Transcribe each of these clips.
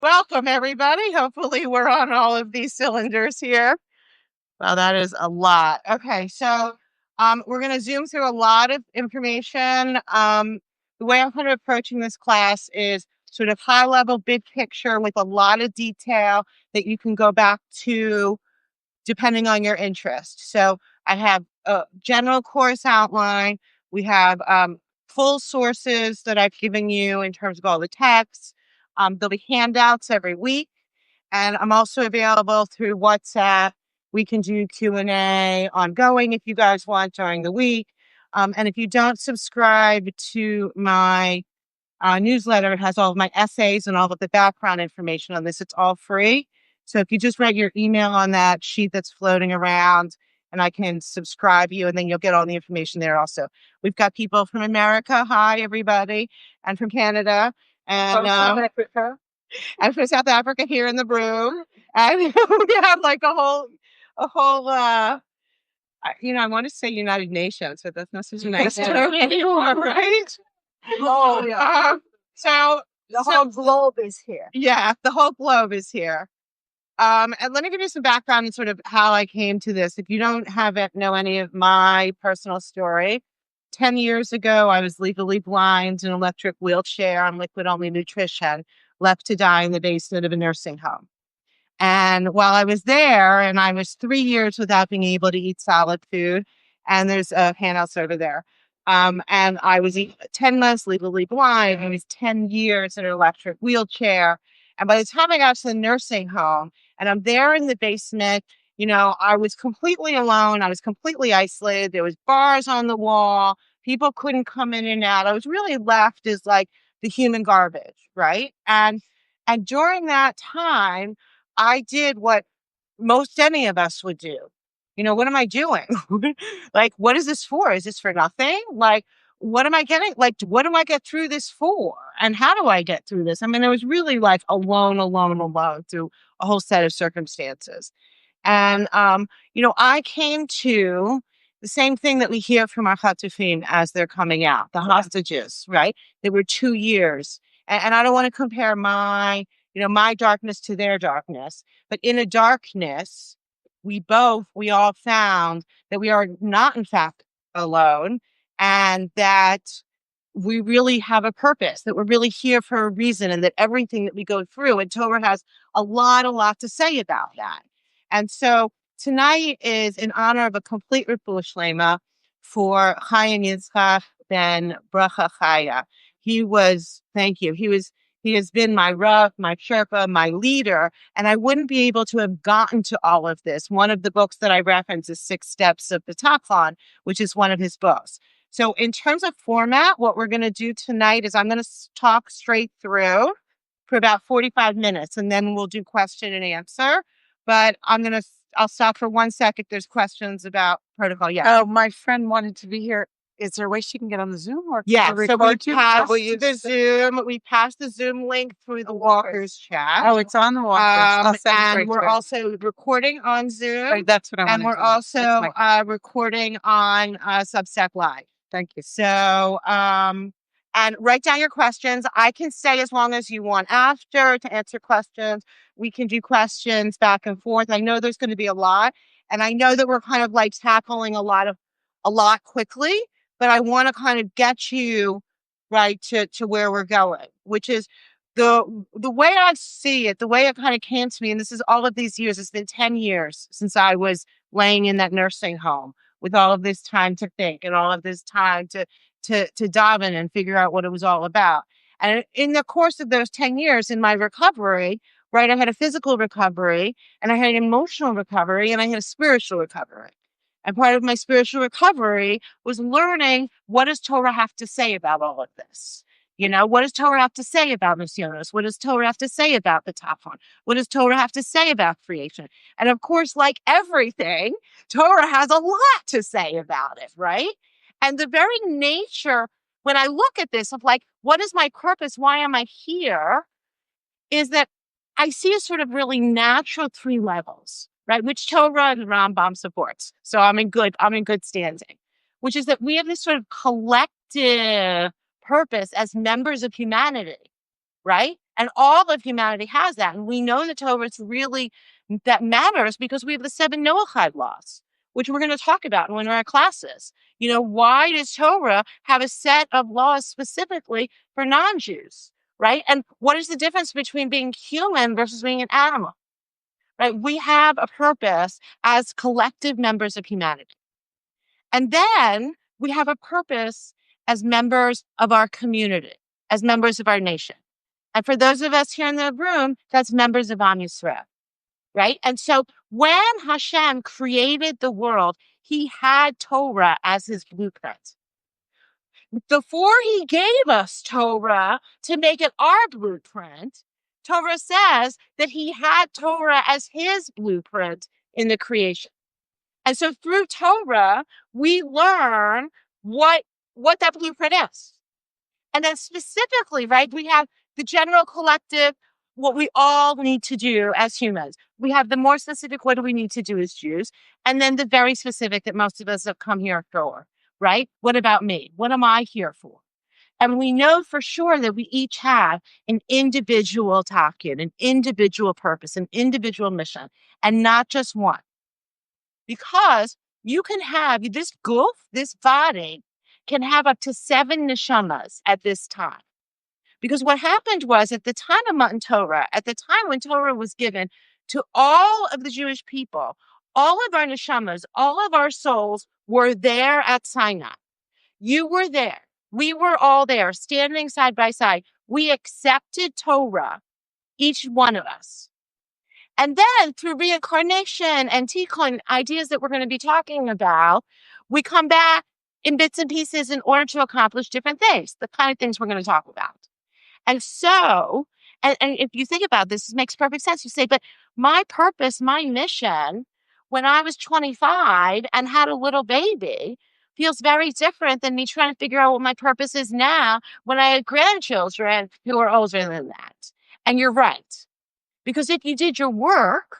Welcome, everybody. Hopefully, we're on all of these cylinders here. Well, that is a lot. Okay, so we're going to zoom through a lot of information. The way I'm kind of approaching this class is sort of high level, big picture with a lot of detail that you can go back to depending on your interest. So I have a general course outline. We have full sources that I've given you in terms of all the texts. There'll be handouts every week. And I'm also available through WhatsApp. We can do Q&A ongoing if you guys want during the week. And if you don't subscribe to my newsletter, it has all of my essays and all of the background information on this. It's all free. So if you just write your email on that sheet that's floating around, and I can subscribe you, and then you'll get all the information there also. We've got people from America. Hi, everybody. And from Canada. And South Africa. And from South Africa here in the room. And we have like a whole, I want to say United Nations, but that's not such a nice term anymore, right? Oh, yeah. So the whole globe is here. Yeah, the whole globe is here. And let me give you some background and sort of how I came to this. If you don't know any of my personal story, 10 years ago, I was legally blind in an electric wheelchair on liquid-only nutrition, left to die in the basement of a nursing home. And while I was there, and I was 3 years without being able to eat solid food, and there's handouts over there. And I was 10 months legally blind. I was 10 years in an electric wheelchair. And by the time I got to the nursing home, and I'm there in the basement, I was completely alone. I was completely isolated. There was bars on the wall. People couldn't come in and out. I was really left as like the human garbage, right? And during that time, I did what most any of us would do. What am I doing? Like, what is this for? Is this for nothing? Like, what am I getting? Like, what do I get through this for? And how do I get through this? I mean, I was really like alone through a whole set of circumstances. And, I came to the same thing that we hear from our Hatufim as they're coming out, the hostages, right? They were 2 years. And I don't want to compare my darkness to their darkness, but in a darkness, we all found that we are not, in fact, alone, and that we really have a purpose, that we're really here for a reason, and that everything that we go through, and Torah has a lot to say about that. And so tonight is in honor of a complete refuah shlema for Chaim Yitzchak ben Bracha Chaya. He has been my Rav, my Sherpa, my leader, and I wouldn't be able to have gotten to all of this. One of the books that I reference is 6 Steps of the Tachlon, which is one of his books. So in terms of format, what we're going to do tonight is I'm going to talk straight through for about 45 minutes, and then we'll do question and answer. But I'll stop for 1 second. There's questions about protocol. Yeah. Oh, my friend wanted to be here. Is there a way she can get on the Zoom? Or yeah, so we passed the Zoom link through the Walker's chat. Oh, it's on the Walker's. And we're also recording on Zoom. Right, that's what I wanted. And we're also recording on Substack Live. Thank you. So, and write down your questions. I can stay as long as you want after to answer questions. We can do questions back and forth. I know there's going to be a lot, and I know that we're kind of like tackling a lot quickly, but I want to kind of get you right to where we're going, which is the way I see it, the way it kind of came to me. And this is all of these years. It's been 10 years since I was laying in that nursing home with all of this time to think and all of this time to dive in and figure out what it was all about. And in the course of those 10 years in my recovery, right, I had a physical recovery, and I had an emotional recovery, and I had a spiritual recovery. And part of my spiritual recovery was learning, what does Torah have to say about all of this? What does Torah have to say about Nisyonos? What does Torah have to say about the Tafon? What does Torah have to say about creation? And of course, like everything, Torah has a lot to say about it, right? And the very nature, when I look at this of like, what is my purpose? Why am I here? Is that I see a sort of really natural 3 levels, right? Which Torah and Rambam supports. So I'm in good standing, which is that we have this sort of collective purpose as members of humanity, right? And all of humanity has that. And we know that Torah is really, that matters because we have the 7 Noahide laws, which we're going to talk about in one of our classes. Why does Torah have a set of laws specifically for non-Jews, right? And what is the difference between being human versus being an animal, right? We have a purpose as collective members of humanity. And then we have a purpose as members of our community, as members of our nation. And for those of us here in the room, that's members of Am Yisrael, right? And so when Hashem created the world, he had Torah as his blueprint. Before he gave us Torah to make it our blueprint, Torah says that he had Torah as his blueprint in the creation. And so through Torah, we learn what that blueprint is. And then specifically, right, we have the general collective, what we all need to do as humans. We have the more specific, what do we need to do as Jews? And then the very specific that most of us have come here for, right? What about me? What am I here for? And we know for sure that we each have an individual takin, an individual purpose, an individual mission, and not just one. Because you can have this guf, this body, can have up to 7 neshamas at this time. Because what happened was at the time of Matan Torah, at the time when Torah was given to all of the Jewish people, all of our neshamas, all of our souls were there at Sinai. You were there. We were all there, standing side by side. We accepted Torah, each one of us. And then through reincarnation and tikkun, ideas that we're going to be talking about, we come back in bits and pieces in order to accomplish different things, the kind of things we're going to talk about. And so, and if you think about this, it makes perfect sense. You say, but my purpose, my mission, when I was 25 and had a little baby, feels very different than me trying to figure out what my purpose is now when I had grandchildren who are older than that. And you're right. Because if you did your work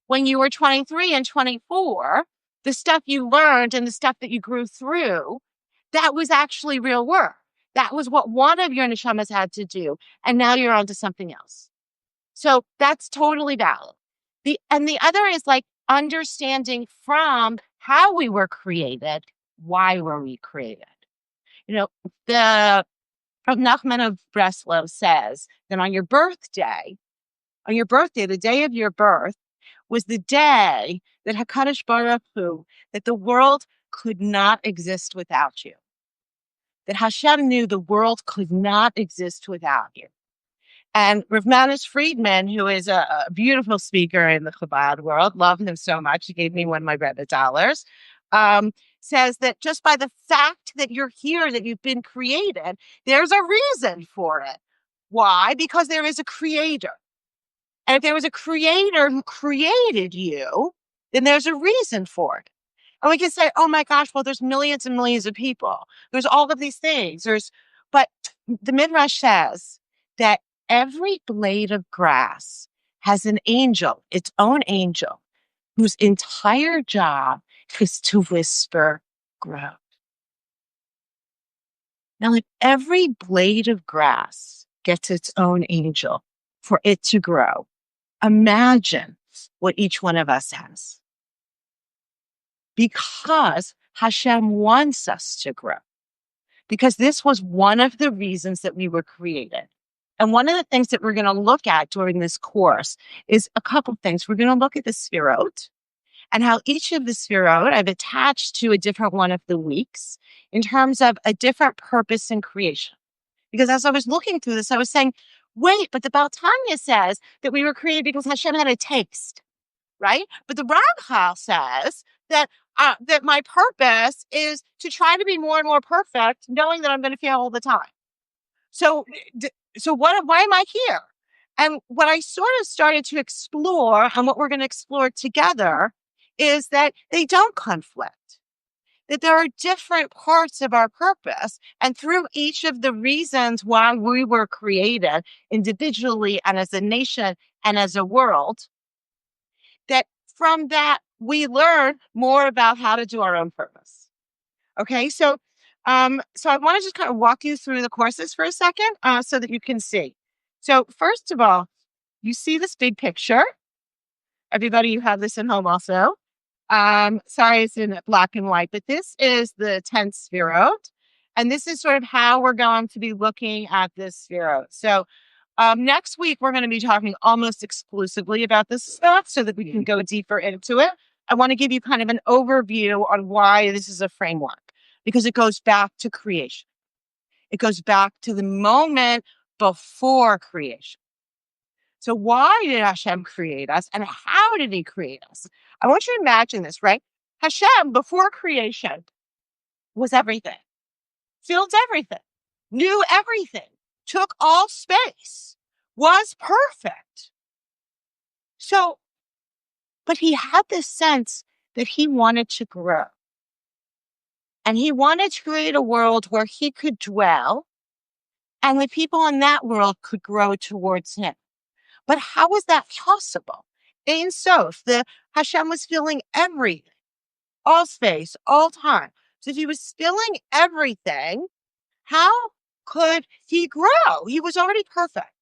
when you were 23 and 24, the stuff you learned and the stuff that you grew through, that was actually real work. That was what one of your neshamas had to do. And now you're on to something else. So that's totally valid. The other is like understanding from how we were created, why were we created? The Rav Nachman of Breslov says that on your birthday, the day of your birth, was the day that HaKadosh Baruch Hu, that the world could not exist without you. That Hashem knew the world could not exist without you. And Rav Manis Friedman, who is a beautiful speaker in the Chabad world, loved him so much, he gave me one of my Rebbe dollars, says that just by the fact that you're here, that you've been created, there's a reason for it. Why? Because there is a creator. And if there was a creator who created you, then there's a reason for it. And we can say, oh my gosh, well, there's millions and millions of people. There's all of these things. But the Midrash says that every blade of grass has an angel, its own angel, whose entire job is to whisper, grow. Now, if every blade of grass gets its own angel for it to grow, imagine what each one of us has. Because Hashem wants us to grow. Because this was one of the reasons that we were created. And one of the things that we're going to look at during this course is a couple things. We're going to look at the Sfirot and how each of the Sfirot I've attached to a different one of the weeks in terms of a different purpose in creation. Because as I was looking through this, I was saying, wait, but the Baal Tanya says that we were created because Hashem had a taste, right? But the Ramchal says that my purpose is to try to be more and more perfect, knowing that I'm going to fail all the time. So why am I here? And what I sort of started to explore, and what we're going to explore together, is that they don't conflict. That there are different parts of our purpose, and through each of the reasons why we were created individually and as a nation and as a world, that from that we learn more about how to do our own purpose. Okay, so I want to just kind of walk you through the courses for a second so that you can see. So first of all, you see this big picture. Everybody, you have this at home also. Sorry, it's in black and white, but this is the 10th spherot. And this is sort of how we're going to be looking at this spherot. So next week, we're going to be talking almost exclusively about this stuff so that we can go deeper into it. I want to give you kind of an overview on why this is a framework, because it goes back to creation. It goes back to the moment before creation. So why did Hashem create us and how did he create us? I want you to imagine this, right? Hashem, before creation, was everything, filled everything, knew everything, took all space, was perfect. So, but he had this sense that he wanted to grow. And he wanted to create a world where he could dwell and the people in that world could grow towards him. But how was that possible? Ein Sof, the Hashem was filling everything, all space, all time. So if he was filling everything, how could he grow? He was already perfect.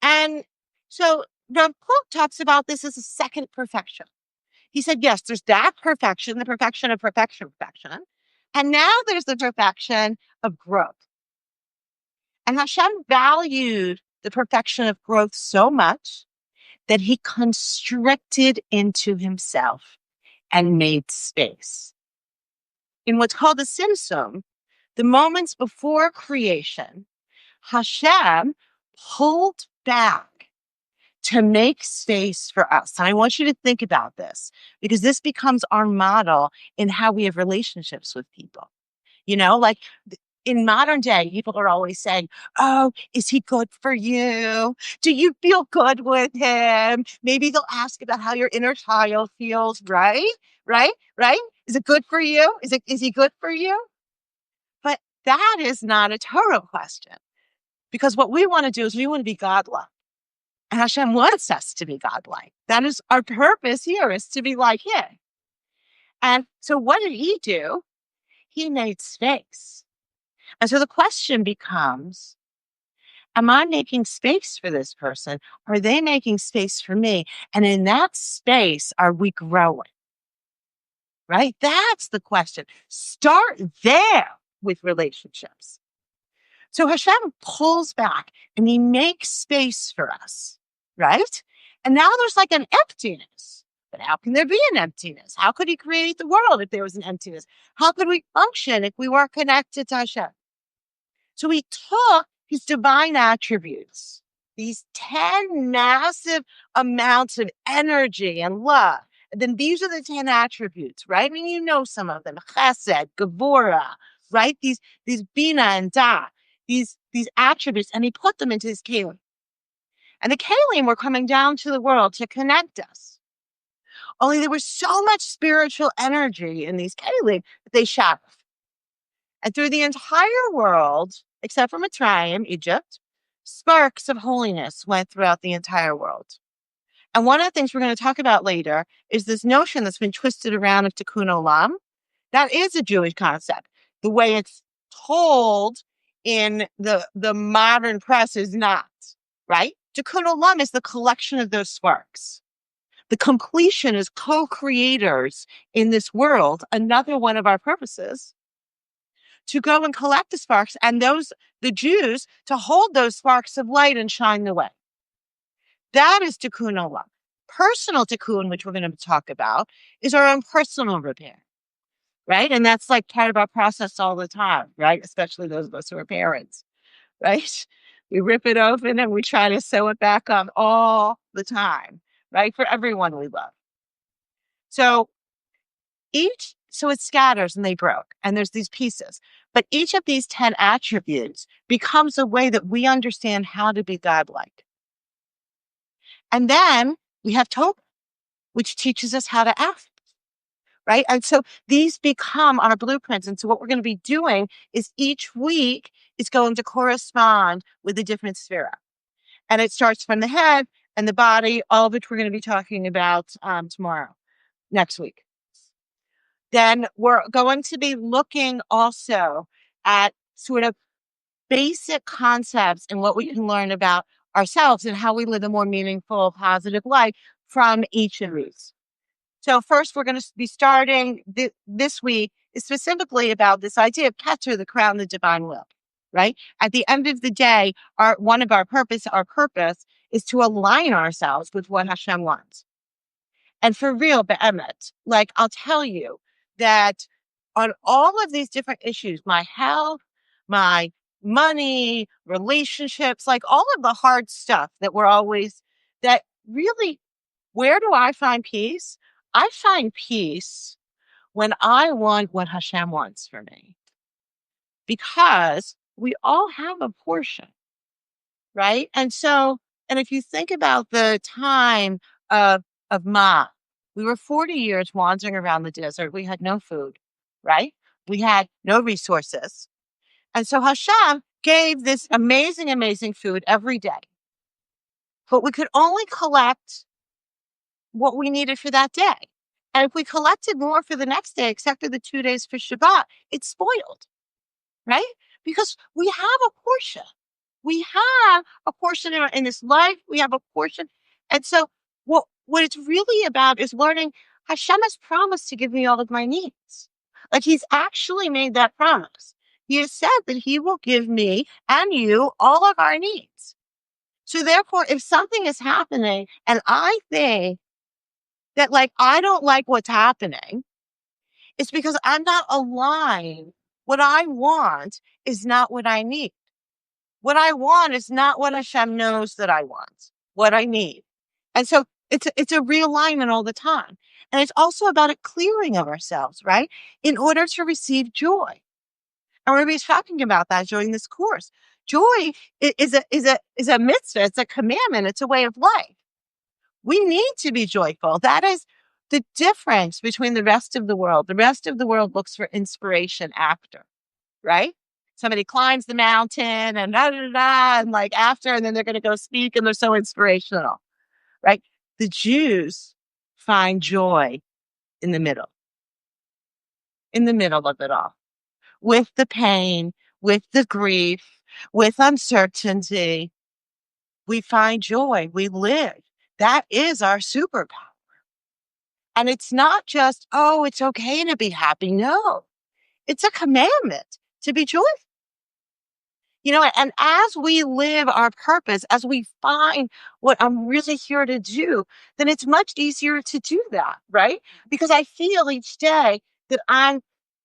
And so Rav Kook talks about this as a second perfection. He said, yes, there's that perfection, the perfection of perfection. And now there's the perfection of growth. And Hashem valued the perfection of growth so much that he constricted into himself and made space. In what's called the Simsum, the moments before creation, Hashem pulled back to make space for us. And I want you to think about this because this becomes our model in how we have relationships with people. You know, like in modern day, people are always saying, oh, is he good for you? Do you feel good with him? Maybe they'll ask about how your inner child feels, right? Right? Right? Is it good for you? Is he good for you? But that is not a Torah question because what we want to do is we want to be godlike. And Hashem wants us to be godlike. That is our purpose here, is to be like him. And so what did he do? He made space. And so the question becomes, am I making space for this person? Are they making space for me? And in that space, are we growing? Right? That's the question. Start there with relationships. So Hashem pulls back and he makes space for us, right? And now there's like an emptiness. But how can there be an emptiness? How could he create the world if there was an emptiness? How could we function if we weren't connected to Hashem? So he took his divine attributes, these 10 massive amounts of energy and love. And then these are the 10 attributes, right? I mean, you know some of them, chesed, gevura, right? These bina and da, these attributes, and he put them into his kelim. And the kelim were coming down to the world to connect us. Only there was so much spiritual energy in these kelim that they shattered. And through the entire world, except for Mitzrayim, Egypt, sparks of holiness went throughout the entire world. And one of the things we're going to talk about later is this notion that's been twisted around of Tikkun Olam. That is a Jewish concept. The way it's told in the modern press is not, right? Tikkun Olam is the collection of those sparks. The completion is co-creators in this world. Another one of our purposes to go and collect the sparks and the Jews to hold those sparks of light and shine the way. That is Tikkun Olam. Personal Tikkun, which we're going to talk about, is our own personal repair, right? And that's like part of our process all the time, right? Especially those of us who are parents, right? We rip it open and we try to sew it back on all the time, right? For everyone we love. So it scatters and they broke, and there's these pieces. But each of these 10 attributes becomes a way that we understand how to be godlike. And then we have Torah, which teaches us how to act, right? And so these become our blueprints. And so what we're going to be doing is each week is going to correspond with a different sphere. And it starts from the head and the body, all of which we're going to be talking about next week. Then we're going to be looking also at sort of basic concepts and what we can learn about ourselves and how we live a more meaningful, positive life from each of these. So first, we're going to be starting this week is specifically about this idea of Keter, the crown, the divine will, right? At the end of the day, one of our purpose is to align ourselves with what Hashem wants. And for real, be'emet, like I'll tell you that on all of these different issues, my health, my money, relationships, like all of the hard stuff that really, where do I find peace? I find peace when I want what Hashem wants for me. Because we all have a portion, right? And if you think about the time of Ma, we were 40 years wandering around the desert. We had no food, right? We had no resources. And so Hashem gave this amazing, amazing food every day. But we could only collect what we needed for that day. And if we collected more for the next day, except for the 2 days for Shabbat, it's spoiled, right? Because we have a portion. We have a portion in this life. We have a portion. And so what it's really about is learning Hashem has promised to give me all of my needs. Like he's actually made that promise. He has said that he will give me and you all of our needs. So therefore, if something is happening and I think that like, I don't like what's happening, it's because I'm not aligned. What I want is not what I need. What I want is not what Hashem knows that I want, what I need. And so it's a realignment all the time. And it's also about a clearing of ourselves, right? In order to receive joy. And we're going to be talking about that during this course. Joy is a mitzvah. It's a commandment. It's a way of life. We need to be joyful. That is the difference between the rest of the world. The rest of the world looks for inspiration after, right? Somebody climbs the mountain and and like after, and then they're going to go speak and they're so inspirational, right? The Jews find joy in the middle of it all, with the pain, with the grief, with uncertainty. We find joy. We live. That is our superpower. And it's not just, oh, it's okay to be happy. No, it's a commandment to be joyful. You know, and as we live our purpose, as we find what I'm really here to do, then it's much easier to do that, right? Because I feel each day that I'm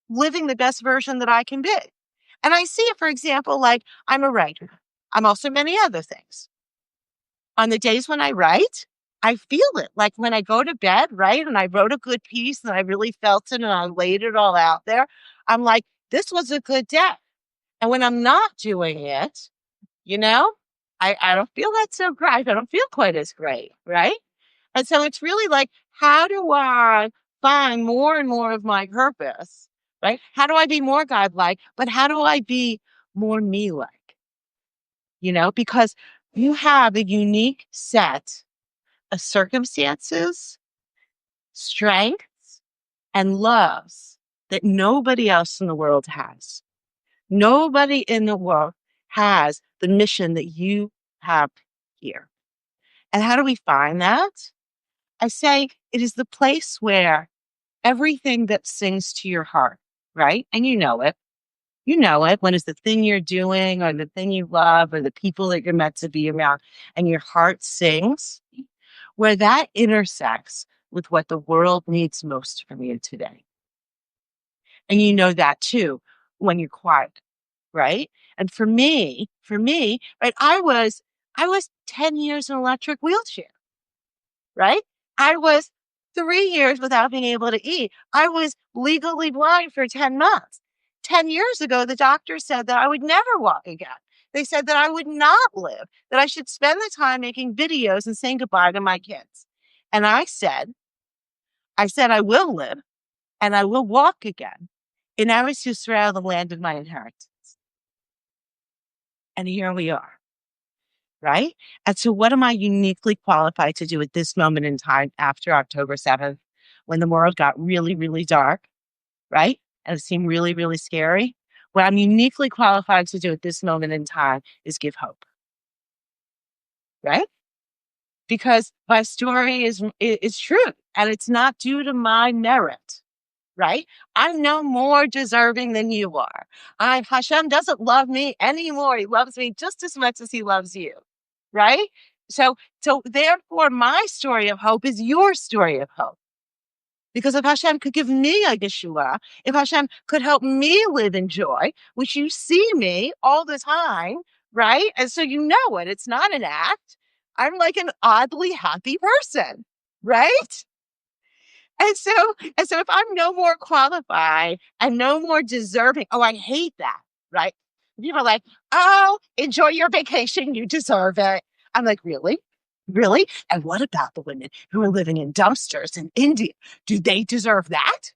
living the best version that I can be. And I see it, for example, like I'm a writer. I'm also many other things. On the days when I write, I feel it. Like when I go to bed, right? And I wrote a good piece and I really felt it and I laid it all out there. I'm like, this was a good day. And when I'm not doing it, you know, I don't feel that so great. I don't feel quite as great, right? And so it's really like, how do I find more and more of my purpose, right? How do I be more God-like, but how do I be more me-like? You know, because you have a unique set of circumstances, strengths, and loves that nobody else in the world has. Nobody in the world has the mission that you have here. And how do we find that? I say it is the place where everything that sings to your heart, right? And you know it. You know it when it's the thing you're doing or the thing you love or the people that you're meant to be around and your heart sings, where that intersects with what the world needs most from you today. And you know that too when you're quiet, right? And for me, right, I was 10 years in an electric wheelchair, right? I was 3 years without being able to eat. I was legally blind for 10 months. 10 years ago, the doctor said that I would never walk again. They said that I would not live, that I should spend the time making videos and saying goodbye to my kids. And I said, I will live and I will walk again in Eretz Yisrael, the land of my inheritance. And here we are, right? And so what am I uniquely qualified to do at this moment in time after October 7th, when the world got really, really dark, right? And it seemed really, really scary? What I'm uniquely qualified to do at this moment in time is give hope. right? Because my story is true and it's not due to my merit, right? I'm no more deserving than you are. Hashem doesn't love me anymore. He loves me just as much as he loves you, right? So therefore, my story of hope is your story of hope. Because if Hashem could give me a Yeshua, if Hashem could help me live in joy, which you see me all the time, right? And so you know it. It's not an act. I'm like an oddly happy person, right? And so if I'm no more qualified and no more deserving, oh, I hate that, right? People are like, oh, enjoy your vacation. You deserve it. I'm like, really? Really? And what about the women who are living in dumpsters in India? Do they deserve that?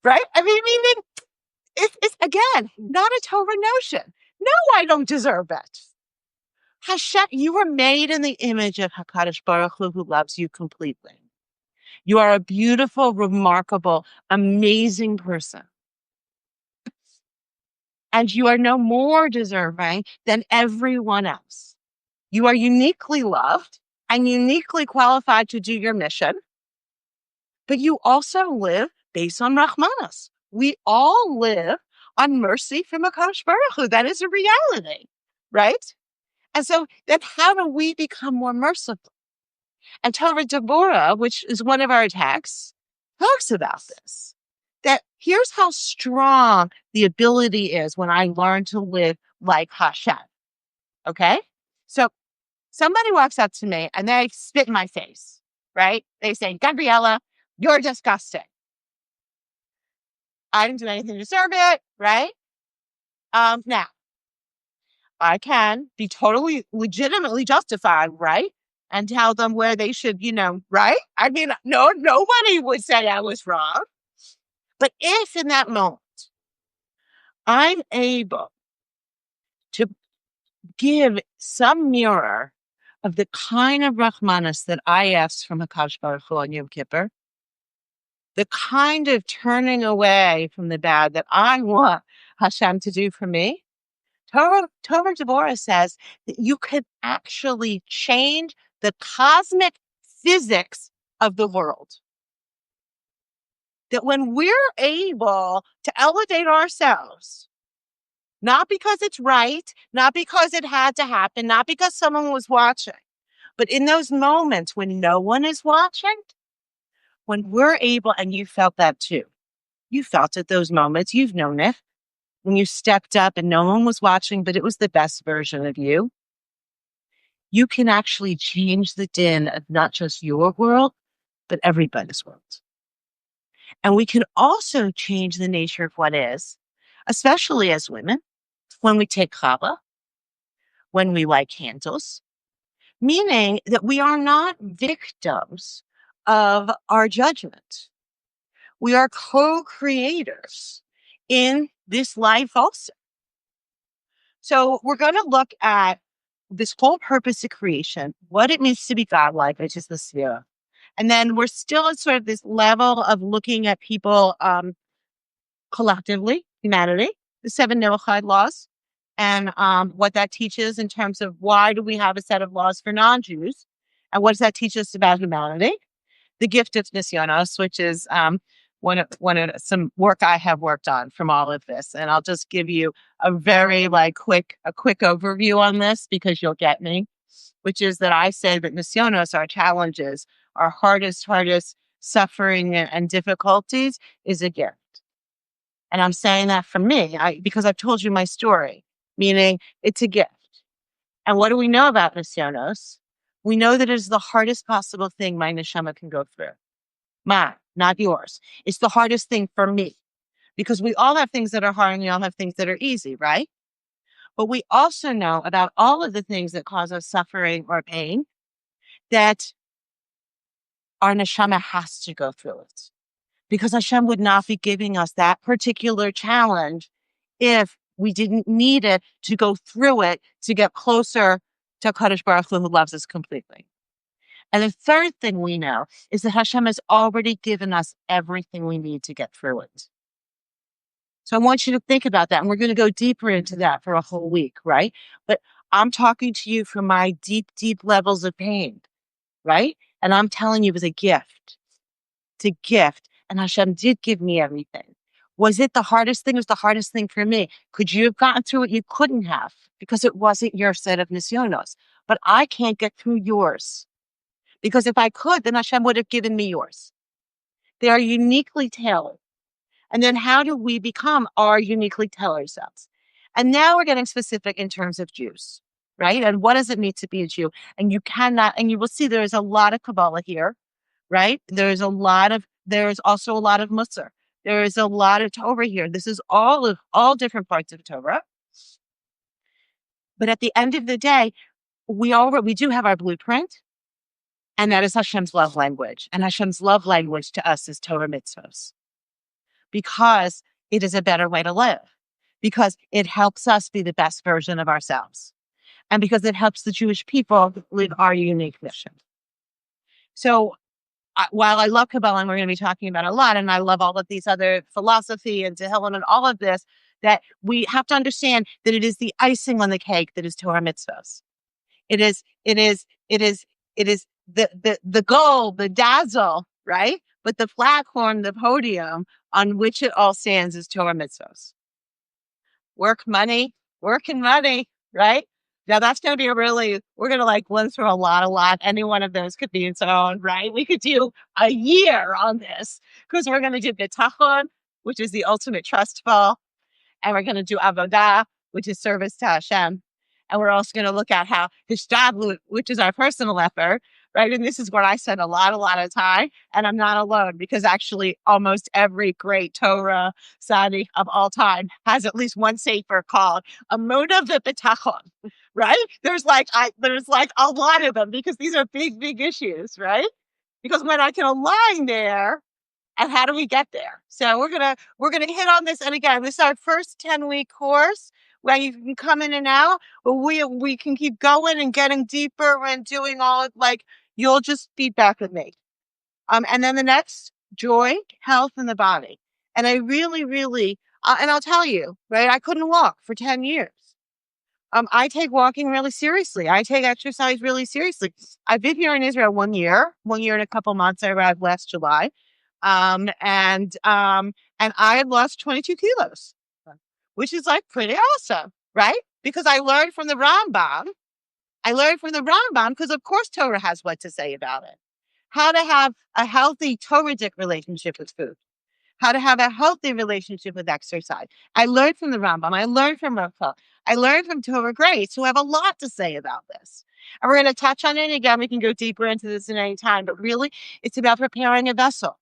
Right? I mean, it's again, not a Torah notion. No, I don't deserve it. Hashem, you were made in the image of HaKadosh Baruch Hu, who loves you completely. You are a beautiful, remarkable, amazing person. And you are no more deserving than everyone else. You are uniquely loved and uniquely qualified to do your mission. But you also live based on Rahmanas. We all live on mercy from HaKadosh Baruch Hu. That is a reality, right? And so then how do we become more merciful? And Torah Deborah, which is one of our texts, talks about this. That here's how strong the ability is when I learn to live like Hashem. Okay? So somebody walks up to me and they spit in my face, right? They say, Gavriella, you're disgusting. I didn't do anything to deserve it, right? Now, I can be totally legitimately justified, right? And tell them where they should, right? I mean, no, nobody would say I was wrong. But if in that moment I'm able to give some mirror of the kind of Rahmanas that I asked from HaKadosh Baruch Hu on Yom Kippur, the kind of turning away from the bad that I want Hashem to do for me, Torah Deborah says that you can actually change the cosmic physics of the world. That when we're able to elevate ourselves, not because it's right, not because it had to happen, not because someone was watching, but in those moments when no one is watching, when we're able, and you felt that too. You felt at those moments, you've known it, when you stepped up and no one was watching, but it was the best version of you. You can actually change the din of not just your world, but everybody's world. And we can also change the nature of what is, especially as women, when we take challah, when we light candles, meaning that we are not victims of our judgment. We are co-creators in this life also. So we're going to look at this whole purpose of creation, what it means to be godlike, which is the sphere. And then we're still at sort of this level of looking at people collectively, humanity, the 7 Noahide laws, and what that teaches in terms of why do we have a set of laws for non-Jews, and what does that teach us about humanity? The gift of Nisyonos, which is one of some work I have worked on from all of this, and I'll just give you a very quick overview on this because you'll get me. Which is that I say that Nisyonos, our challenges, our hardest suffering and difficulties, is a gift. And I'm saying that for me, because I've told you my story, meaning it's a gift. And what do we know about Nisyonos? We know that it is the hardest possible thing my neshama can go through. Mine, not yours. It's the hardest thing for me. Because we all have things that are hard and we all have things that are easy, right? But we also know about all of the things that cause us suffering or pain that our neshama has to go through it. Because Hashem would not be giving us that particular challenge if we didn't need it to go through it to get closer to Kadosh Baruch Hu, who loves us completely. And the third thing we know is that Hashem has already given us everything we need to get through it. So I want you to think about that. And we're going to go deeper into that for a whole week, right? But I'm talking to you from my deep, deep levels of pain, right? And I'm telling you it was a gift. It's a gift. And Hashem did give me everything. Was it the hardest thing? It was the hardest thing for me. Could you have gotten through it? You couldn't have because it wasn't your set of nisyonos. But I can't get through yours because if I could, then Hashem would have given me yours. They are uniquely tailored. And then how do we become our uniquely tailored selves? And now we're getting specific in terms of Jews, right? And what does it mean to be a Jew? And you cannot, and you will see there is a lot of Kabbalah here, right? There's also a lot of Musar. There is a lot of Torah here. This is all different parts of Torah. But at the end of the day, we do have our blueprint, and that is Hashem's love language. And Hashem's love language to us is Torah mitzvos, because it is a better way to live, because it helps us be the best version of ourselves, and because it helps the Jewish people live our unique mission. So while I love Kabbalah, and we're going to be talking about a lot, and I love all of these other philosophy and Tehillim and all of this, that we have to understand that it is the icing on the cake that is Torah mitzvos. It is the goal, the dazzle, right? But the platform, the podium on which it all stands is Torah mitzvos. Work, money, right? Now that's going to be we're going to blend through a lot. Any one of those could be its own, right? We could do a year on this because we're going to do bitachon, which is the ultimate trust fall. And we're going to do avodah, which is service to Hashem. And we're also going to look at how hishtadlut, which is our personal effort, right? And this is where I spend a lot of time. And I'm not alone because actually almost every great Torah tzaddik of all time has at least one sefer called Amunah V'Bitachon, right? There's a lot of them because these are big issues, right? Because when I can align there, and how do we get there? So we're gonna hit on this. And again, this is our first 10-week course where you can come in and out, but we can keep going and getting deeper and doing all you'll just be back with me. And then the next, joy, health, and the body. And I really, and I'll tell you, right? I couldn't walk for 10 years. I take walking really seriously. I take exercise really seriously. I've been here in Israel 1 year and a couple months. I arrived last July. And I had lost 22 kilos, which is pretty awesome, right? Because I learned from the Rambam. Because of course Torah has what to say about it. How to have a healthy Torah-dic relationship with food. How to have a healthy relationship with exercise. I learned from the Rambam. I learned from Rafa. I learned from Torah greats who have a lot to say about this. And we're going to touch on it again. We can go deeper into this at any time, but really it's about preparing a vessel.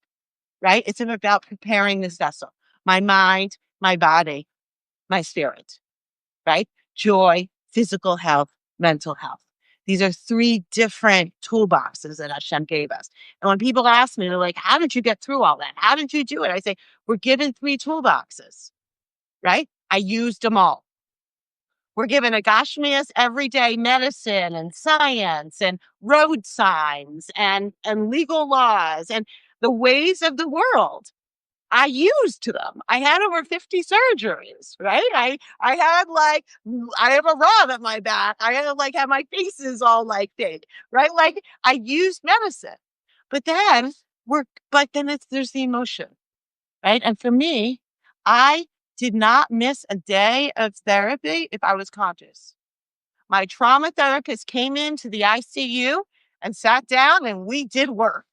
Right? It's about preparing this vessel, my mind, my body, my spirit, right? Joy, physical health, mental health. These are 3 different toolboxes that Hashem gave us. And when people ask me, they're like, how did you get through all that? How did you do it? I say, we're given 3 toolboxes, right? I used them all. We're given a Gashmias everyday medicine and science and road signs and legal laws and the ways of the world. I used them. I had over 50 surgeries, right? I have a rod at my back. I had have my faces all big, right? I used medicine, but then there's the emotion, right? And for me, I did not miss a day of therapy if I was conscious. My trauma therapist came into the ICU and sat down and we did work.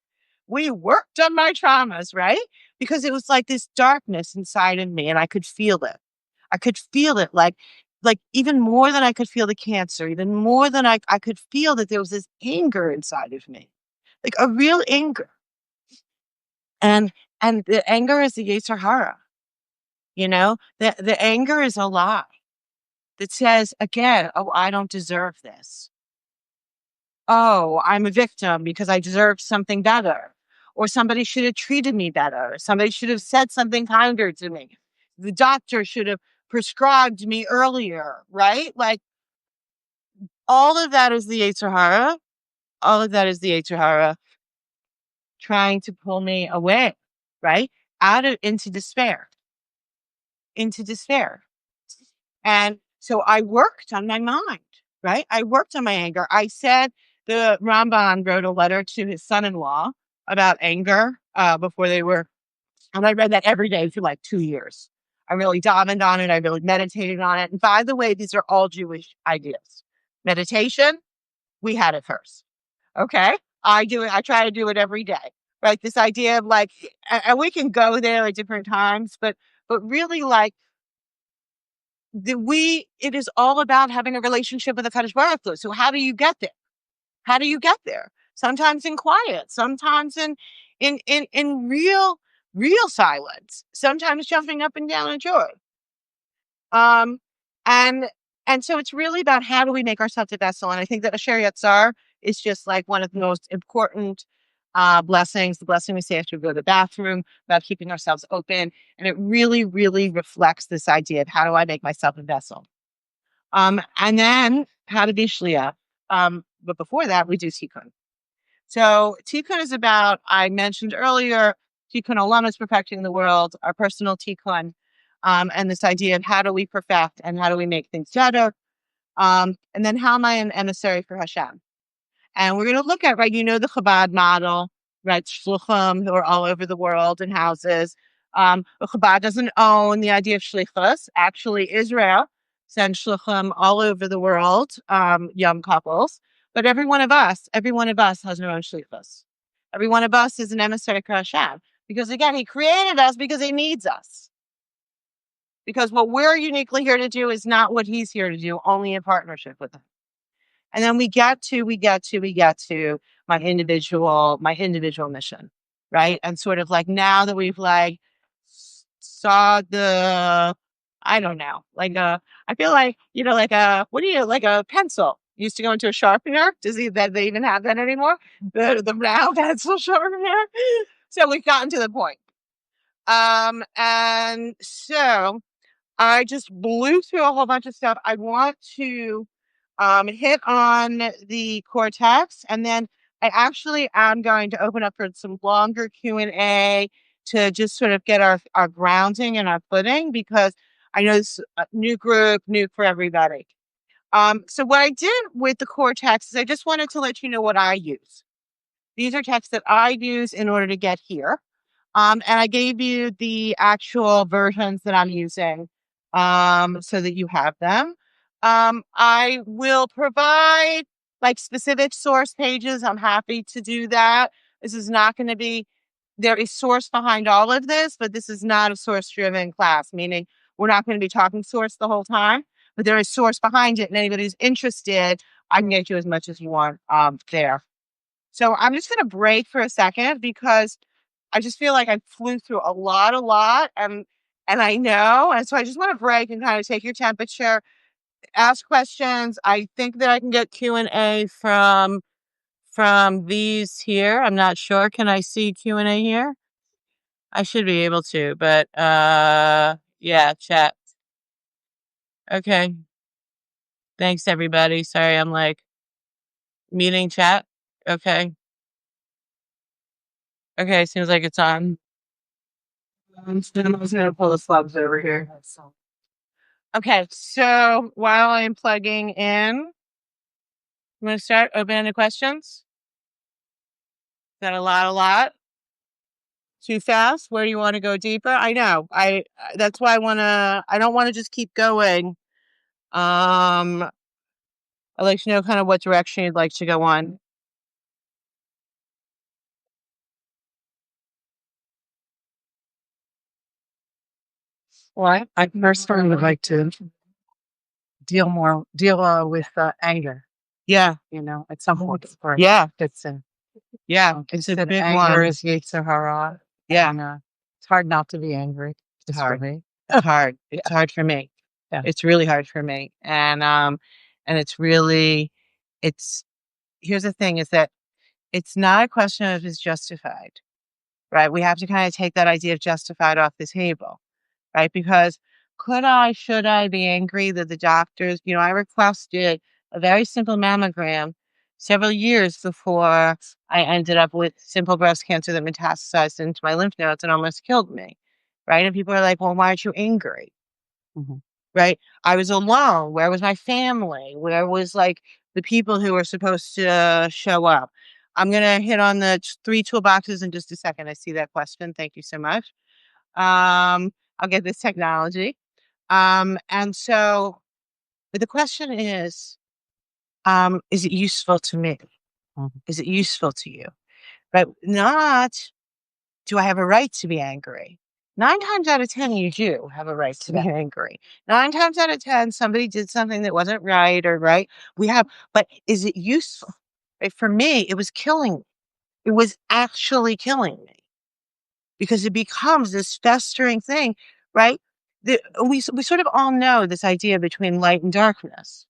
We worked on my traumas, right? Because it was this darkness inside of me and I could feel it. I could feel it like even more than I could feel the cancer, even more than I could feel that there was this anger inside of me, a real anger. And the anger is the Yetzer Hara, the anger is a lie that says, again, oh, I don't deserve this. Oh, I'm a victim because I deserve something better. Or somebody should have treated me better. Somebody should have said something kinder to me. The doctor should have prescribed me earlier, right? All of that is the Yetzer Hara. All of that is the Yetzer Hara trying to pull me away, right? Into despair. And so I worked on my mind, right? I worked on my anger. I said the Ramban wrote a letter to his son-in-law about anger before they were, and I read that every day for like 2 years. I really davened on it. I really meditated on it. And by the way, these are all Jewish ideas. Meditation, we had it first. Okay. I do it. I try to do it every day. Right. This idea of like, and we can go there at different times, but really like it is all about having a relationship with the Kadosh Baruch Hu. So how do you get there? How do you get there? Sometimes in quiet, sometimes in real silence, sometimes jumping up and down in joy. Um, and and so it's really about how do we make ourselves a vessel. And I think that a Yatzar is just like one of the most important blessings. The blessing we say after we go to the bathroom, about keeping ourselves open, and it really, really reflects this idea of how do I make myself a vessel. And then how to be shliach. But before that, we do tikkun. So tikkun is about, I mentioned earlier, tikkun olam is perfecting the world, our personal tikkun, and this idea of how do we perfect and how do we make things better. And then how am I an emissary for Hashem? And we're going to look at, right, the Chabad model, right, shluchim who are all over the world in houses. Chabad doesn't own the idea of shlichus. Actually, Israel sends shluchim all over the world, young couples. But every one of us has their own shlichus. Every one of us is an emissary for Hashem. Because again, he created us because he needs us. Because what we're uniquely here to do is not what he's here to do, only in partnership with him. And then we get to my individual mission, right? And sort of like now that we've like saw the, I don't know, like I feel like, like like a pencil. You used to go into a sharpener. That they even have that anymore? The round pencil sharpener. So we've gotten to the point. And so I just blew through a whole bunch of stuff. I want to hit on the cortex, and then I actually am going to open up for some longer Q&A to just sort of get our grounding and our footing, because I know this is a new group, new for everybody. So what I did with the cortex is I just wanted to let you know what I use. These are texts that I use in order to get here. And I gave you the actual versions that I'm using so that you have them. I will provide like specific source pages. I'm happy to do that. This is not going to be, there is source behind all of this, but this is not a source driven class, meaning we're not going to be talking source the whole time, but there is source behind it. And anybody who's interested, I can get you as much as you want there. So I'm just going to break for a second because I just feel like I flew through a lot, and I know, and so I just want to break and kind of take your temperature, ask questions. I think that I can get Q&A from these here. I'm not sure. Can I see Q&A here? I should be able to, but yeah, chat. Okay. Thanks everybody. Sorry, I'm like meeting chat. Okay. Okay, seems like it's on. I'm just gonna pull the slabs over here. Okay, so while I'm plugging in, I'm gonna start open-ended questions. Is that a lot? Too fast? Where do you want to go deeper? I know. That's why I don't want to just keep going. I'd like to know kind of what direction you'd like to go on. Well, I personally would like to deal with anger. Yeah. At some point. Yeah. It's in. Yeah. It's a big anger one. is Yetzer Hara. Yeah. And, it's hard not to be angry. It's hard. For me. It's hard. It's hard for me. Yeah. It's really hard for me. And it's really, here's the thing is that it's not a question of is justified, right? We have to kind of take that idea of justified off the table, right? Because should I be angry that the doctors, I requested a very simple mammogram several years before I ended up with simple breast cancer that metastasized into my lymph nodes and almost killed me, right? And people are like, well, why aren't you angry? Mm-hmm. right? I was alone. Where was my family? Where was like the people who were supposed to show up? I'm going to hit on the three toolboxes in just a second. I see that question. Thank you so much. I'll get this technology. And so, but the question is it useful to me? Mhm. Is it useful to you? But not, do I have a right to be angry? 9 times out of 10, you do have a right to be angry. 9 times out of 10, somebody did something that wasn't right or right. But is it useful? Right? For me, it was killing me. It was actually killing me because it becomes this festering thing, right? We sort of all know this idea between light and darkness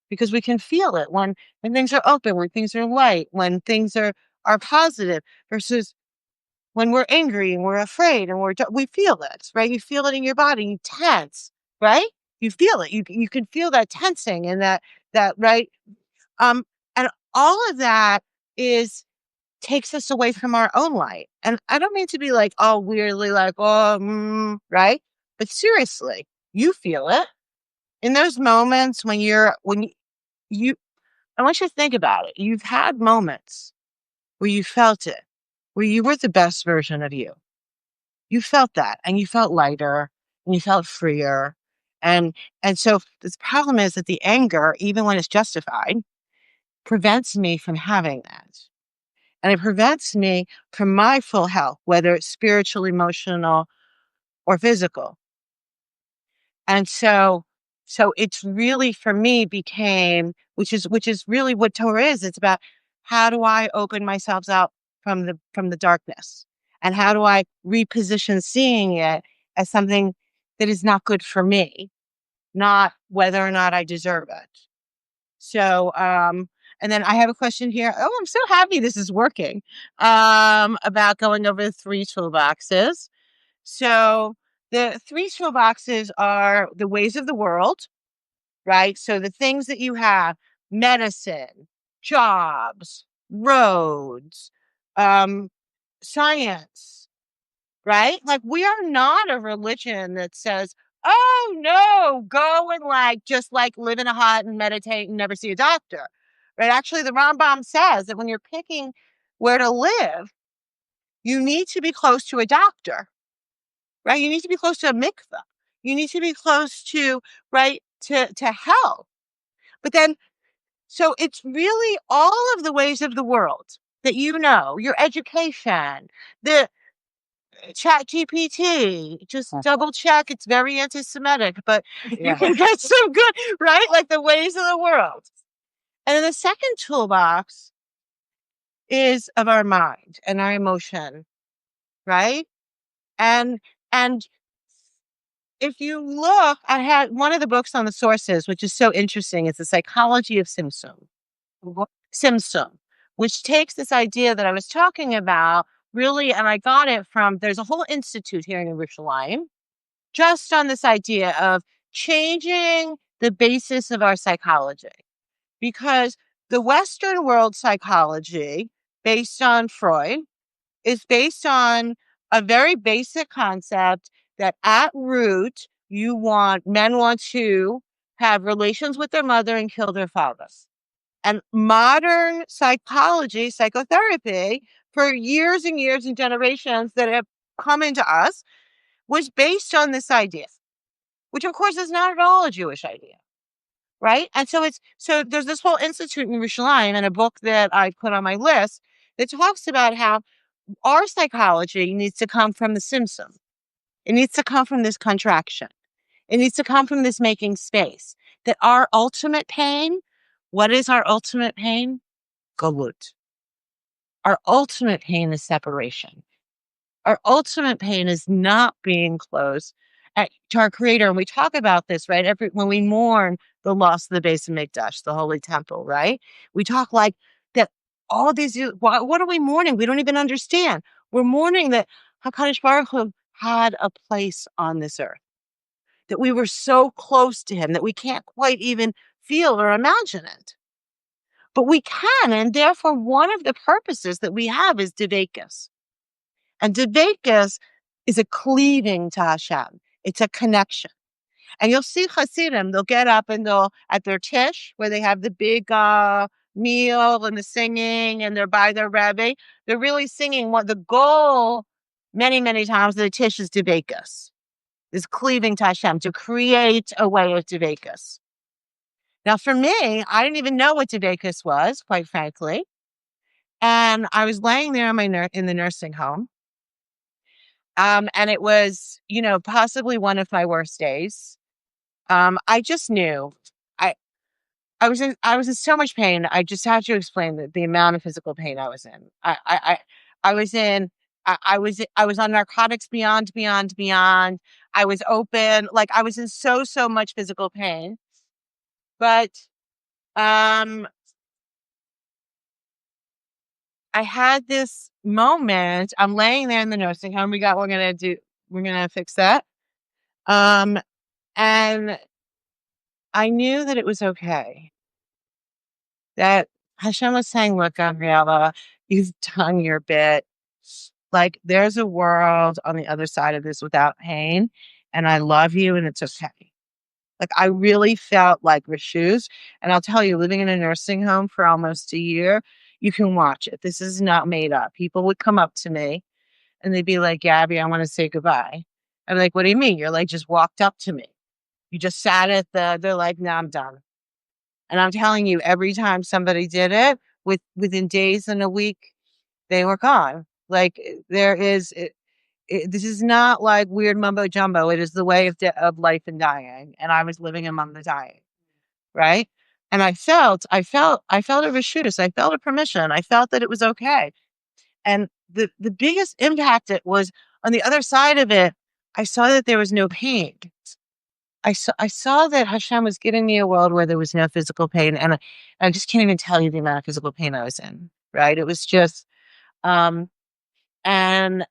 because we can feel it when things are open, when things are light, when things are positive versus when we're angry and we're afraid and we feel it, right? You feel it in your body, you tense, right? You feel it. You can feel that tensing and that right. Um, and all of that is takes us away from our own light. And I don't mean to be like, oh, weirdly like, right? But seriously, you feel it in those moments when you I want you to think about it. You've had moments where you felt it, where you were the best version of you. You felt that and you felt lighter and you felt freer. And and so the problem is that the anger, even when it's justified, prevents me from having that. And it prevents me from my full health, whether it's spiritual, emotional, or physical. And so it's really for me became, which is really what Torah is. It's about how do I open myself out from the darkness? And how do I reposition seeing it as something that is not good for me, not whether or not I deserve it. So and then I have a question here. Oh, I'm so happy this is working. About going over the three toolboxes. So the three toolboxes are the ways of the world, right? So the things that you have, medicine, jobs, roads, um, science, right? Like we are not a religion that says, oh no, go and like just like live in a hut and meditate and never see a doctor. Right? Actually, the Rambam says that when you're picking where to live, you need to be close to a doctor, right? You need to be close to a mikveh. You need to be close to, right, to health. But then, so it's really all of the ways of the world that you know, your education, the Chat GPT, just double check. It's very anti-Semitic, but you can get some good, right? Like the ways of the world. And then the second toolbox is of our mind and our emotion, right? And and if you look, I had one of the books on the sources, which is so interesting. It's the psychology of Simsum. Simsum, which takes this idea that I was talking about really, and I got it from, there's a whole institute here in Yerushalayim just on this idea of changing the basis of our psychology. Because the Western world psychology, based on Freud, is based on a very basic concept that at root, men want to have relations with their mother and kill their fathers. And modern psychology, psychotherapy, for years and years and generations that have come into us, was based on this idea, which of course is not at all a Jewish idea, right? And so there's this whole institute in Yerushalayim and a book that I put on my list that talks about how our psychology needs to come from the Simsum. It needs to come from this contraction. It needs to come from this making space. That our ultimate pain, what is our ultimate pain? Galut. Our ultimate pain is separation. Our ultimate pain is not being close to our Creator. And we talk about this, right? When we mourn the loss of the Beis Hamikdash, the Holy Temple, right? We talk like that. All these, what are we mourning? We don't even understand. We're mourning that Hakadosh Baruch Hu had a place on this earth, that we were so close to Him that we can't quite even feel or imagine it. But we can, and therefore, one of the purposes that we have is Devekus. And Devekus is a cleaving to Hashem. It's a connection. And you'll see Hasidim, they'll get up and they'll, at their tish, where they have the big meal and the singing, and they're by their Rebbe, they're really singing what the goal many, many times of the tish is Dvekus, is cleaving to Hashem, to create a way of Dvekus. Now, for me, I didn't even know what Dvekus was, quite frankly. And I was laying there in the nursing home. And it was, possibly one of my worst days. I just knew. I I was in so much pain. I just had to explain the amount of physical pain I was in. I was in. I was on narcotics beyond, beyond, beyond. I was open. Like, I was in so much physical pain. But um I had this moment. I'm laying there in the nursing home. We're gonna fix that. Um and I knew that it was okay. That Hashem was saying, "Look, Gavriella, you've done your bit. Like, there's a world on the other side of this without pain, and I love you, and it's okay." Like, I really felt like Rashuz, and I'll tell you, living in a nursing home for almost a year, you can watch it. This is not made up. People would come up to me, and they'd be like, "Gabby, I wanna say goodbye." I'm like, "What do you mean?" You're like, "Just walked up to me. You just sat at the," they're like, "No, I'm done." And I'm telling you, every time somebody did it, within days and a week, they were gone. Like, there is, this is not like weird mumbo jumbo. It is the way of life and dying. And I was living among the dying, right? And I felt a reshus. I felt a permission. I felt that it was okay. And the biggest impact it was on the other side of it. I saw that there was no pain. I saw that Hashem was giving me a world where there was no physical pain, and I just can't even tell you the amount of physical pain I was in. Right? It was just, um, and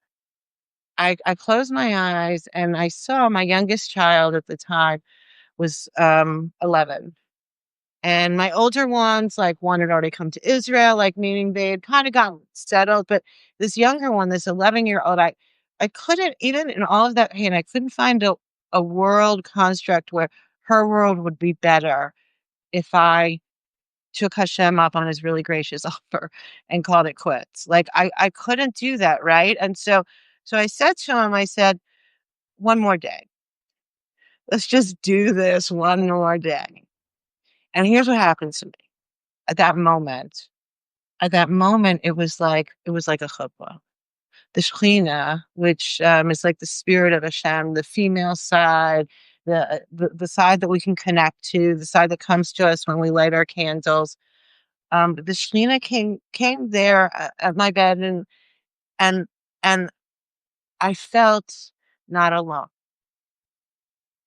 I closed my eyes and I saw my youngest child at the time was 11, and my older ones, like, one had already come to Israel, like, meaning they had kind of gotten settled, but this younger one, this 11-year-old, I couldn't, even in all of that pain, I couldn't find a world construct where her world would be better if I took Hashem up on his really gracious offer and called it quits. Like, I couldn't do that, right? And so I said to him, I said, "One more day. Let's just do this one more day." And here's what happens to me at that moment. At that moment, it was like a chuppah. The Shekhinah, which is like the spirit of Hashem, the female side, the side that we can connect to, the side that comes to us when we light our candles. The Shekhinah came there at my bed, and and I felt not alone.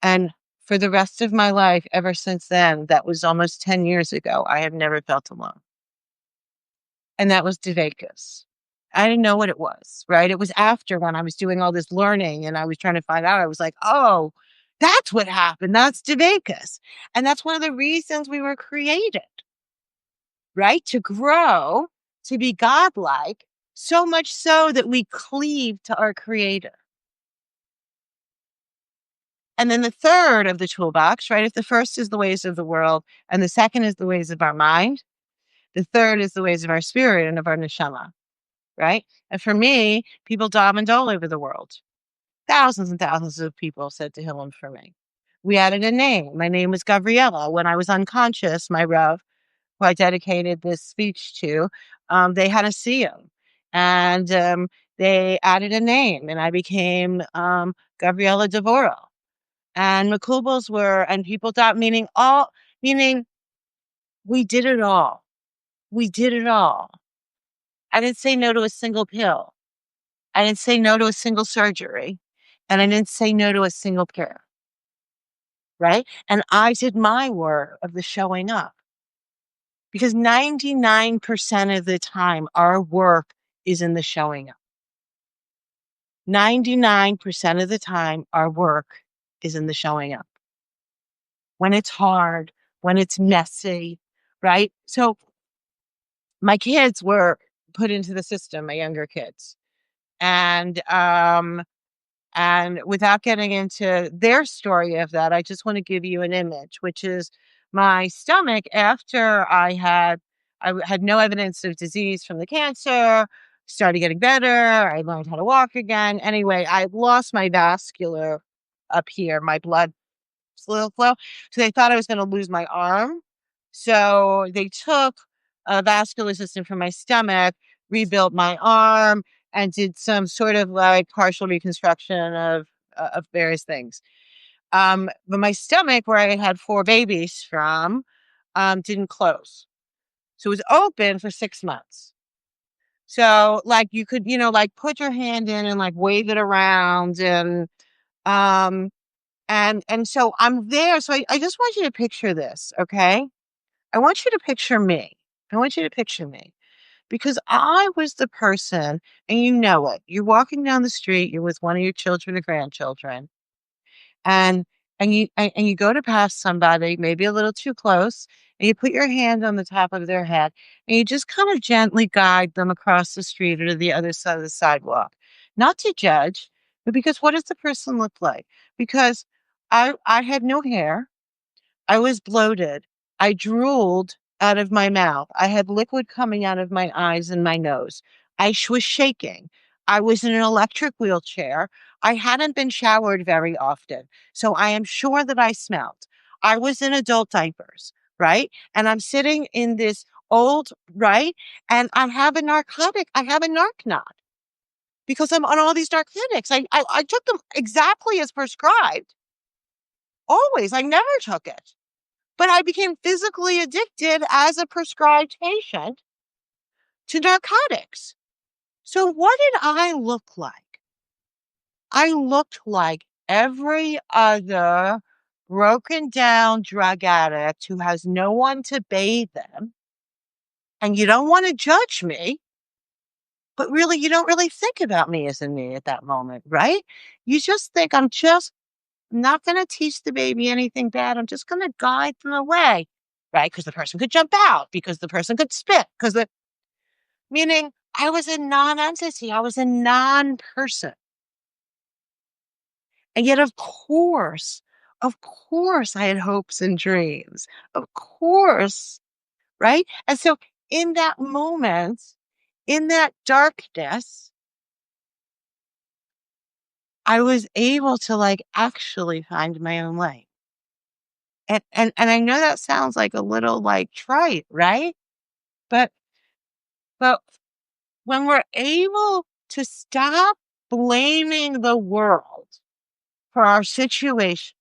And for the rest of my life, ever since then, that was almost 10 years ago, I have never felt alone. And that was Dvekus. I didn't know what it was, right? It was after, when I was doing all this learning and I was trying to find out, I was like, "Oh, that's what happened. That's Dvekus." And that's one of the reasons we were created, right? To grow, to be godlike, so much so that we cleave to our creator. And then the third of the toolbox, right? If the first is the ways of the world and the second is the ways of our mind, the third is the ways of our spirit and of our neshama, right? And for me, people davened all over the world. Thousands and thousands of people said Tehillim for me. We added a name. My name was Gavriella. When I was unconscious, my Rav, who I dedicated this speech to, they had a siyum. And they added a name, and I became Gavriella Devora. And Makubals and people thought, meaning we did it all. We did it all. I didn't say no to a single pill. I didn't say no to a single surgery. And I didn't say no to a single prayer. Right? And I did my work of the showing up. Because 99% of the time, our work is in the showing up. 99% of the time, our work is in the showing up. When it's hard, when it's messy, right? So my kids were put into the system, my younger kids. And And without getting into their story of that, I just want to give you an image, which is my stomach after I had no evidence of disease from the cancer, started getting better. I learned how to walk again. Anyway, I lost my vascular up here, my blood flow. So they thought I was going to lose my arm. So they took a vascular system from my stomach, rebuilt my arm, and did some sort of like partial reconstruction of various things. But my stomach, where I had four babies from, didn't close. So it was open for 6 months. So like you could, like put your hand in and like wave it around um and so I'm there. So I just want you to picture this, okay? I want you to picture me. I want you to picture me because I was the person, and you know it. You're walking down the street, you're with one of your children or grandchildren, and and you go to pass somebody, maybe a little too close, and you put your hand on the top of their head, and you just kind of gently guide them across the street or to the other side of the sidewalk. Not to judge, but because what does the person look like? Because I had no hair. I was bloated. I drooled out of my mouth. I had liquid coming out of my eyes and my nose. Was shaking. I was in an electric wheelchair. I hadn't been showered very often. So I am sure that I smelled. I was in adult diapers, right? And I'm sitting in this old, right? And I have a narcotic. I have a narc knot because I'm on all these narcotics. I took them exactly as prescribed. Always. I never took it. But I became physically addicted as a prescribed patient to narcotics. So what did I look like? I looked like every other broken down drug addict who has no one to bathe them. And you don't want to judge me, but really, you don't really think about me as a me at that moment, right? You just think I'm just not going to teach the baby anything bad. I'm just going to guide them away, right? Because the person could jump out, because the person could spit, meaning I was a non-entity. I was a non-person. And yet, of course, I had hopes and dreams. Of course, right? And so in that moment, in that darkness, I was able to like actually find my own light. And I know that sounds like a little like trite, right? But but when we're able to stop blaming the world for our situation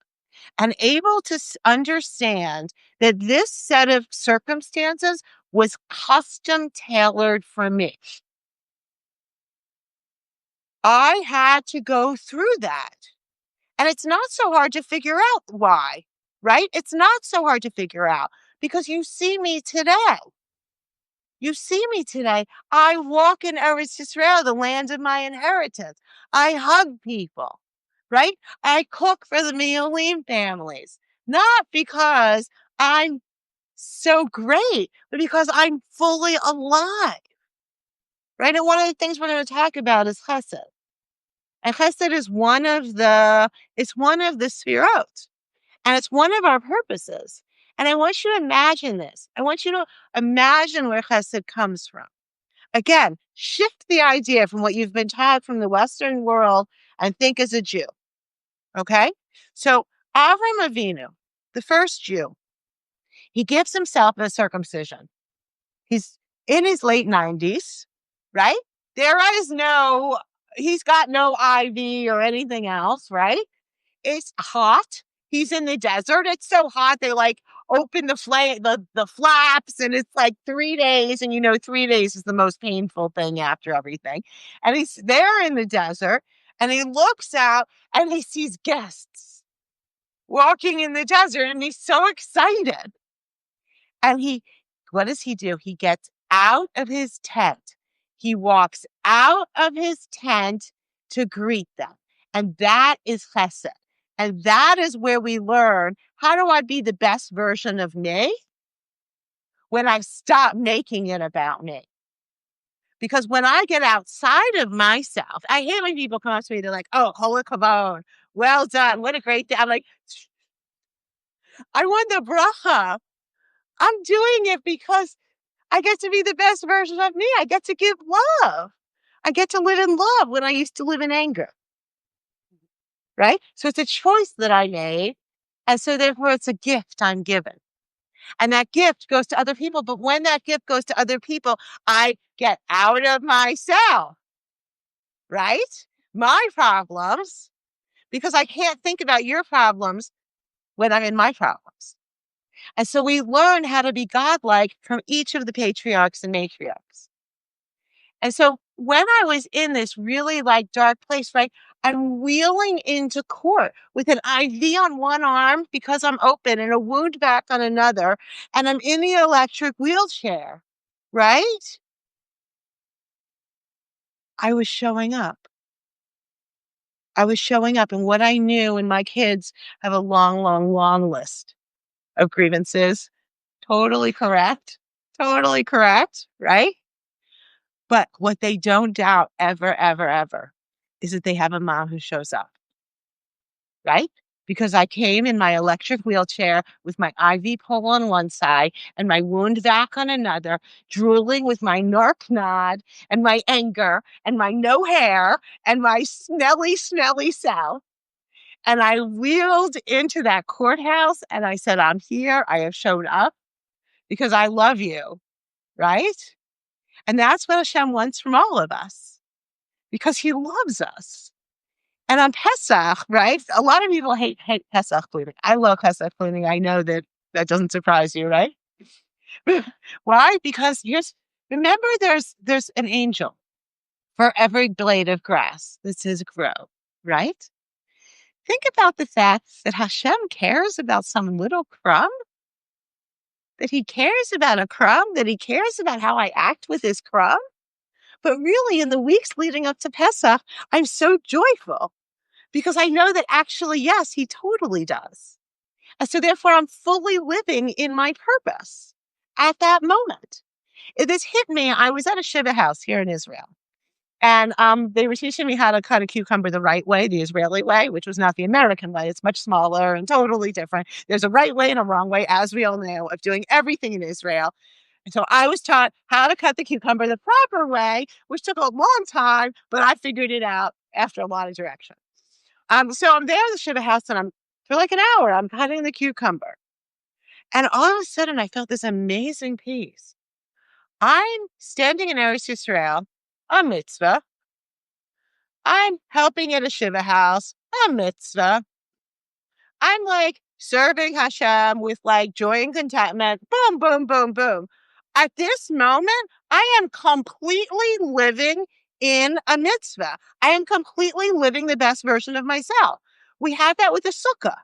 and able to understand that this set of circumstances was custom tailored for me. I had to go through that. And it's not so hard to figure out why, right? It's not so hard to figure out because you see me today. You see me today. I walk in Eretz Yisrael, the land of my inheritance. I hug people, right? I cook for the Miolim families, not because I'm so great, but because I'm fully alive, right? And one of the things we're going to talk about is chesed. And chesed is it's one of the sfirot. And it's one of our purposes. And I want you to imagine this. I want you to imagine where chesed comes from. Again, shift the idea from what you've been taught from the Western world and think as a Jew. Okay? So Avram Avinu, the first Jew, he gives himself a circumcision. He's in his late 90s, right? He's got no IV or anything else, right? It's hot. He's in the desert. It's so hot. They like open the flaps, and it's like 3 days. And 3 days is the most painful thing after everything. And he's there in the desert, and he looks out and he sees guests walking in the desert, and he's so excited. And what does he do? He gets out of his tent. He walks out of his tent to greet them. And that is chesed. And that is where we learn, how do I be the best version of me when I stop making it about me? Because when I get outside of myself, I hate when people come up to me, they're like, oh, holy kavod, well done, what a great day. I'm like, I want the bracha. I'm doing it because I get to be the best version of me. I get to give love. I get to live in love when I used to live in anger. Right? So it's a choice that I made. And so therefore it's a gift I'm given. And that gift goes to other people. But when that gift goes to other people, I get out of myself. Right? My problems, because I can't think about your problems when I'm in my problems. And so we learn how to be godlike from each of the patriarchs and matriarchs. And so when I was in this really like dark place, right, I'm wheeling into court with an IV on one arm because I'm open and a wound back on another. And I'm in the electric wheelchair, right? I was showing up. I was showing up. And what I knew, and my kids have a long, long, long list of grievances. Totally correct. Totally correct, right? But what they don't doubt ever, ever, ever is that they have a mom who shows up, right? Because I came in my electric wheelchair with my IV pole on one side and my wound vac on another, drooling with my narc nod and my anger and my no hair and my smelly, smelly self. And I wheeled into that courthouse and I said, I'm here. I have shown up because I love you, right? And that's what Hashem wants from all of us because he loves us. And on Pesach, right? A lot of people hate Pesach cleaning. I love Pesach cleaning. I know that that doesn't surprise you, right? Why? Because remember there's an angel for every blade of grass that says grow, right? Think about the fact that Hashem cares about some little crumb, that he cares about a crumb, that he cares about how I act with his crumb. But really, in the weeks leading up to Pesach, I'm so joyful because I know that actually, yes, he totally does. And so therefore, I'm fully living in my purpose at that moment. This hit me. I was at a Shiva house here in Israel. And they were teaching me how to cut a cucumber the right way, the Israeli way, which was not the American way. It's much smaller and totally different. There's a right way and a wrong way, as we all know, of doing everything in Israel. And so I was taught how to cut the cucumber the proper way, which took a long time, but I figured it out after a lot of direction. So I'm there at the Shiva house and for like an hour, I'm cutting the cucumber. And all of a sudden I felt this amazing peace. I'm standing in Eretz Yisrael, a mitzvah. I'm helping at a Shiva house, a mitzvah. I'm like serving Hashem with like joy and contentment. Boom, boom, boom, boom. At this moment, I am completely living in a mitzvah. I am completely living the best version of myself. We have that with the sukkah,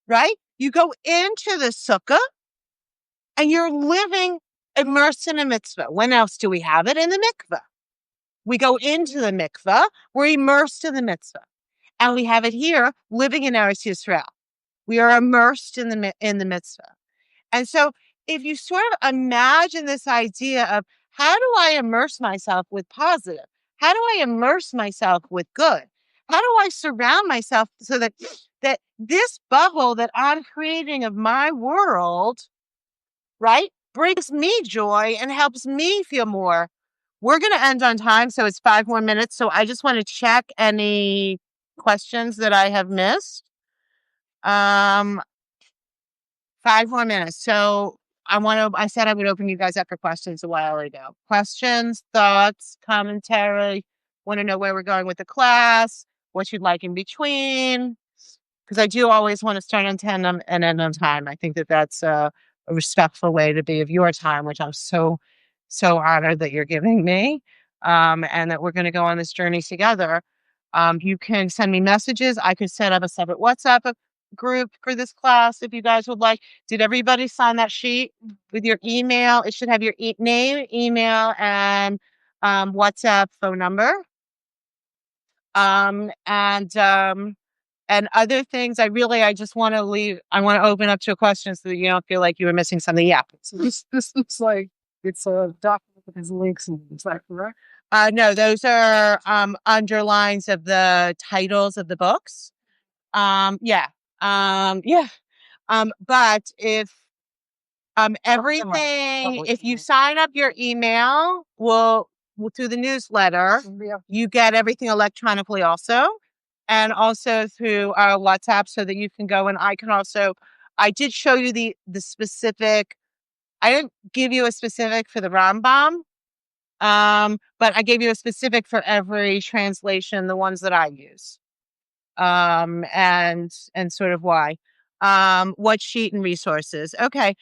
right? You go into the sukkah and you're living immersed in a mitzvah. When else do we have it? In the mikveh. We go into the mikveh, we're immersed in the mitzvah. And we have it here, living in Eretz Yisrael. We are immersed in the mitzvah. And so if you sort of imagine this idea of how do I immerse myself with positive? How do I immerse myself with good? How do I surround myself so that this bubble that I'm creating of my world, right, brings me joy and helps me feel more. We're going to end on time, so it's 5 more minutes. So I just want to check any questions that I have missed. 5 more minutes. So I said I would open you guys up for questions a while ago. Questions, thoughts, commentary, want to know where we're going with the class, what you'd like in between. Because I do always want to start on 10 and end on time. I think that that's a respectful way to be of your time, which I'm so, so honored that you're giving me, and that we're going to go on this journey together. You can send me messages. I could set up a separate WhatsApp group for this class if you guys would like. Did everybody sign that sheet with your email? It should have your name, email, and WhatsApp phone number. And other things, I just want to open up to a question so that you don't feel like you were missing something. Yeah. So this looks like it's a document There's links and is that correct? No, those are underlines of the titles of the books. Yeah. Yeah. But if everything, if you sign up your email, will through the newsletter, you get everything electronically also, and also through WhatsApp, so that you can go and I did show you the specific. I didn't give you a specific for the Rambam, but I gave you a specific for every translation, the ones that I use, and sort of why. What sheet and resources? Okay.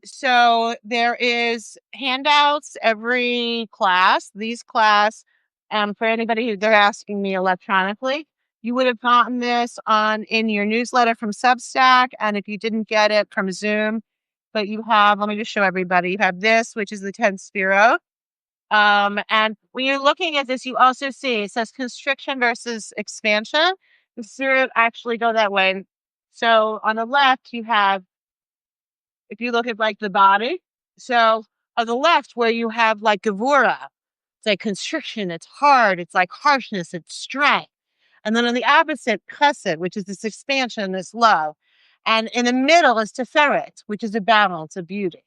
So there is handouts every class. These class, for anybody who they're asking me electronically, you would have gotten this in your newsletter from Substack, and if you didn't get it from Zoom, but you have. Let me just show everybody. You have this, which is the 10th Sphira. And when you're looking at this, you also see it says constriction versus expansion. The Sphira actually go that way. So on the left, you have, if you look at like the body, so on the left where you have like Gavura, it's like constriction, it's hard, it's like harshness, it's strength. And then on the opposite, chesed, which is this expansion, this love. And in the middle is Tiferet, which is a balance, a beauty.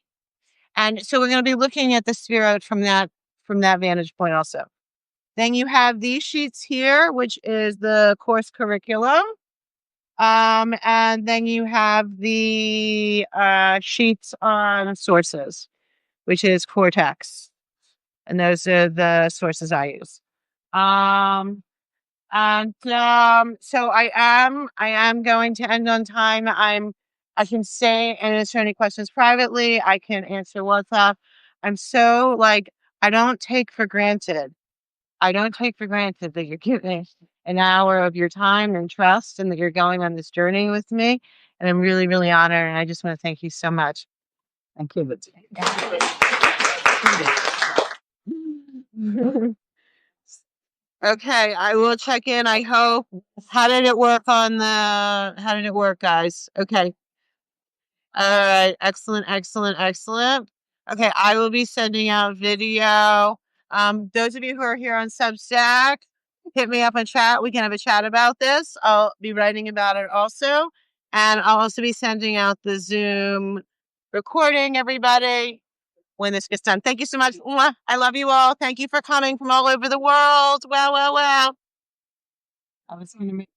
And so we're going to be looking at the Sphira from that vantage point also. Then you have these sheets here, which is the course curriculum. And then you have the sheets on sources, which is Cortex. And those are the sources I use. So I am going to end on time. I can say and answer any questions privately. I can answer WhatsApp. I'm so I don't take for granted. I don't take for granted that you're giving an hour of your time and trust, and that you're going on this journey with me. And I'm really, really honored. And I just want to thank you so much. Thank you. Okay, I will check in. I hope. How did it work how did it work, guys? Okay. All right. Excellent, excellent, excellent. Okay, I will be sending out video. Those of you who are here on Substack, hit me up on chat. We can have a chat about this. I'll be writing about it also. And I'll also be sending out the Zoom recording, everybody, when this gets done. Thank you so much. Mwah. I love you all. Thank you for coming from all over the world. Wow, wow, wow. I was going to make